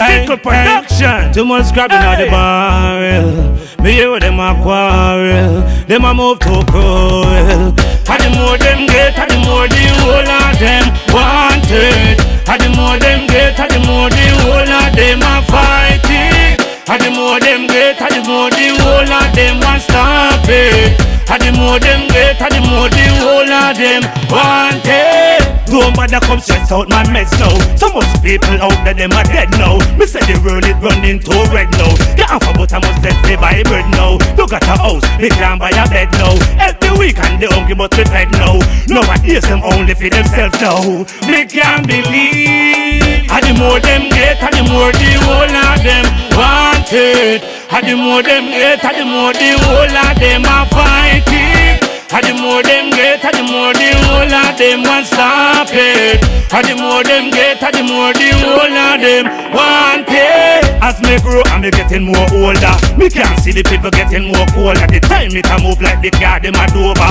Stickle production. Too much scrapping out the barrel. Me hear them a quarrel. Them a move too cruel. And the more them get, and the more the whole of them want it. And the more them get, and the more the whole of them a fight it. And the more them get, and the more the whole of them want stop it. And the more them get, and the more the whole of them want it. Don't bother come stress out my meds now. So much people out there, them are dead now. Me say the world is running too red now. Get off a butter, must let me buy bread now. Look at a house, they can't buy a bed now. Every weekend they hungry but we fed now. Nowadays them only for themselves now. Me can't believe. And the more them get, and the more the whole of them want it. And the more them get, and the more the whole of them are fighting. And the more them get, and the more the whole of them want stop it. And the more them get, and the more the whole of them want it. As me grow and me getting more older, me can't see the people getting more colder. The time me can move like the car, them a dover.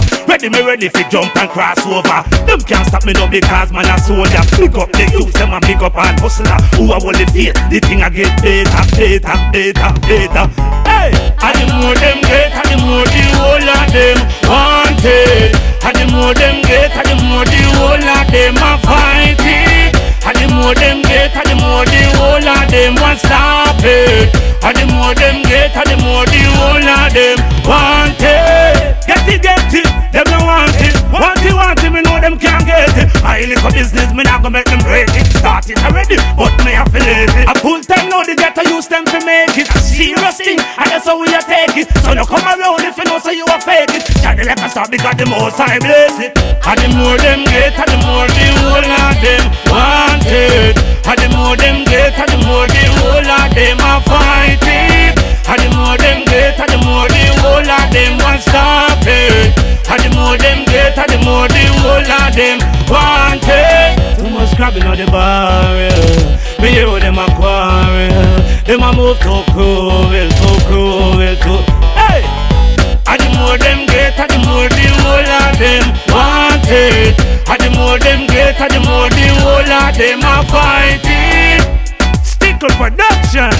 Ready for jump and cross over. Them can't stop me no because man a soldier. Pick up the youth, them a pick up and hustler. Who a hold the faith, the thing a get better. Hey, and the more them get, and the more the whole of them want it. And the more them get, and the more the whole of them a fight it. And the more them get, and the more the whole of them want stop it. And the more them get, and the more the whole of them want it. Get it, them don't want it. Want it, me know them can't get it. I live for business, me not gonna make them break it. Start it already, but me affiliate it. A full time now, they got to use them to make it. A serious thing, and that's how we a take it. So no come around if you know so you a fake it. Charlie like a stop because the most I bless it. And the more them get, and the more the whole of them want it. And the more them get, and the more the whole of them a fight it. And the more them get, and the more the whole of them want stop it. And the more them get, and the more the whole of them want it. Too much crabbing on the barrel. Me hear how them a quarrel. Them a move too cruel, too. Hey! And the more them get, and the more the whole of them want it. And the more them get, and the more the whole of them a fight it. Stickle production.